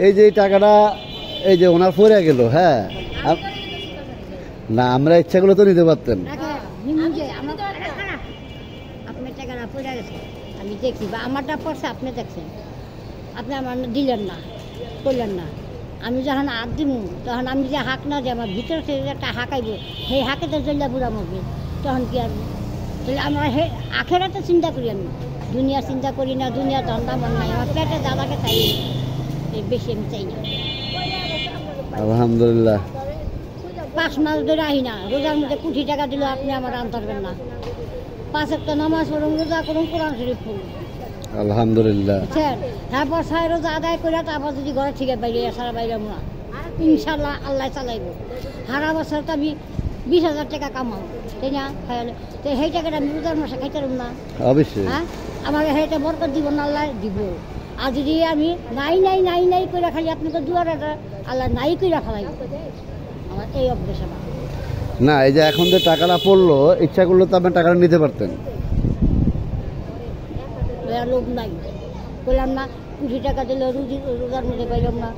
এই যে টাকাটা এই যে ওনার পড়ে গেল, হ্যাঁ না আমরা ইচ্ছা করলে তো নিতে পারতেন। আপনার টাকাটা পড়ে গেছে আমি দেখছি, বা আমারটা পড়ছে আপনি দেখছেন, আপনি আমার দিলেন না, করলেন না। আমি যখন হাত দিব তখন আমি যে হাঁক না যে আমার ভিতর থেকে একটা হাঁকাইব, সেই হাঁকেতে জ্বললে বুড়া মরবে, তখন কি আর তাহলে আমরা হে আখেরাতে চিন্তা করি, আমি দুনিয়া চিন্তা করি না, দুনিয়া ধন্দা মন নাই, আমার পেটে দাদাকে চাই, বেশি আমি চাই না। আলহামদুলিল্লাহ 5 মাস ধরে আহি না, রোজার মধ্যে 20 টাকা দিলেও আপনি আমার আনতে পারবেন না। 5 ওয়াক্ত নামাজ পড়ুন, রোজা করুন, কোরআন শরীফ পড়ুন, আলহামদুলিল্লাহ। তারপর 6 রোজা আদায় করে তারপর যদি ঘরে থেকে বাইরে সারা বাইরে মোড়া ইনশাল্লাহ আল্লাহ চালাইব। সারা বছর তো আমি 20,000 টাকা কামাও, তাই না? তো সেই টাকাটা আমি রোজার মাসে খাইতে পারব না? অবশ্যই। হ্যাঁ, আমাকে সেইটা বরকত দিব না, আল্লাহ দিব। আর যদি আমি নাই নাই নাই নাই করে খালি আপনি তো দুয়ারে আল্লাহ নাই করে ফেলাই, আমার এই অভ্যেস আমার না। এই যে এখন যে টাকাটা পড়লো, ইচ্ছা করলে তো আপনি টাকাটা নিতে পারতেন। লোক নাই, বললাম না 20 টাকা দিলে রোজার মধ্যে পাইলাম না,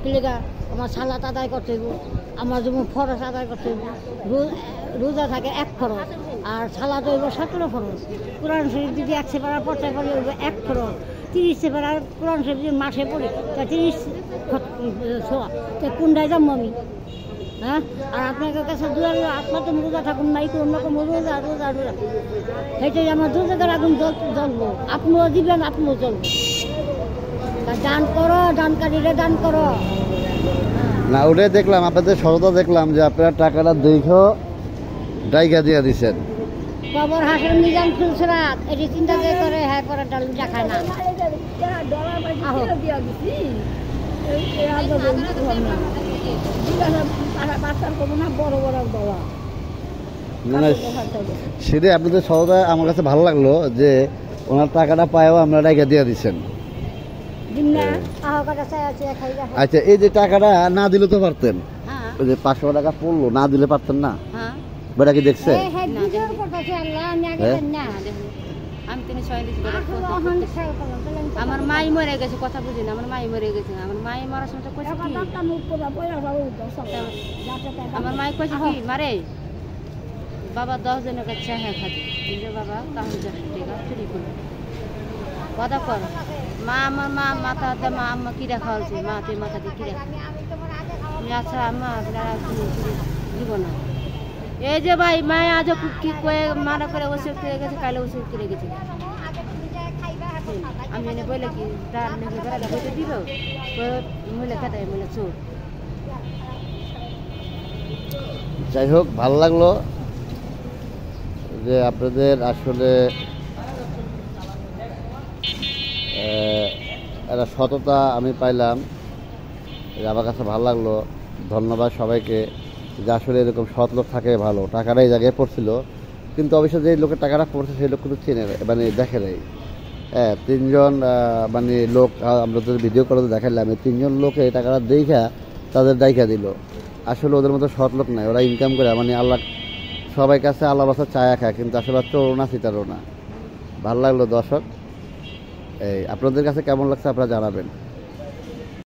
কিলেগা আমার সালাত আদায় করতে হইব, আমার যেমন ফরজ আদায় করতে হইব। রোজা থাকে 1 ফরজ, আর সালাত হইব 17 ফরজ। কোরআন শরীফ যদি 1 সেপারা পড়তে পারি হইব 1 ফরজ। 30 সেপারা কোরআন শরীফ যদি মাসে পড়ি তা 30 ছোয়া, তো কোনটায় যাবো আমি? হ্যাঁ, আর আপনার কাছে দুয়ারে আপনার তো রোজা থাকুন, নাই করুন না রোজা রোজা রোজা, সেইটাই আমার দু জায়গার আগুন জ্বলবো, আপনিও দিবেন, আপনিও জ্বলবো। দান করো, দানকারীরা দান করো। না ওটাই দেখলাম, আপনাদের সততা দেখলাম যে আপনারা টাকাটা 200 ডাইকা দিয়ে দিচ্ছেন। কবর হাসের মিজান ফুলসরাত এটি চিন্তা যে করে, হ্যাঁ পরে ডাল দেখায় না। সেটা আপনাদের সততা আমার কাছে ভালো লাগলো যে ওনার টাকাটা পায়ও আমরা ডাইকা দিয়ে দিচ্ছেন। আচ্ছা, এই যে টাকাটা না দিলে তো পারতেন, ওই যে 500 টাকা পড়লো, না দিলে পারতেন না? বেটা কি দেখছে? আমার মাই মরে গেছে, কথা বুঝি না, আমার মাই মরে গেছে। আমার মাই মরার সময় তো কইছে কি, আমার মাই কইছে কি, মারে বাবা 10 জনের কাছে চাহে খাবে, কিন্তু বাবা কাহলে 10 টাকা চুরি করবে, কথা কর। মা আমার মা মাথা হাতে মা আম্মা কিরা খাওয়াছে, মা তুই মাথা দিয়ে কিরা আমি, আচ্ছা আম্মা আপনারা দিব না। এই যে ভাই মায় আজ কি কয়ে মারা করে ওষুধ করে গেছে, কালে ওষুধ করে গেছে। আমি এনে বলে কি তার নাকি বেড়াটা বইতে দিল, মহিলা খেতায় মহিলা চোর। যাই হোক, ভালো লাগলো যে আপনাদের আসলে একটা সততা আমি পাইলাম, আমার কাছে ভালো লাগলো। ধন্যবাদ সবাইকে যে আসলে এরকম সৎ লোক থাকে ভালো। টাকাটা এই জায়গায় পড়ছিল, কিন্তু অবশ্য যে লোকের টাকাটা পড়ছে সেই লোক কিন্তু চেনে মানে দেখে নেই। হ্যাঁ, 3 জন মানে লোক আমরা তো ভিডিও করে দেখালাম, 3 জন লোকে এই টাকাটা দেখা তাদের দায়িকা দিল। আসলে ওদের মতো সৎ লোক নাই, ওরা ইনকাম করে মানে আল্লাহ সবাই কাছে আল্লাহ বাসা চায়া খায়, কিন্তু আসলে চোরও না চিটারও না। ভালো লাগলো দর্শক, এই আপনাদের কাছে কেমন লাগছে আপনারা জানাবেন।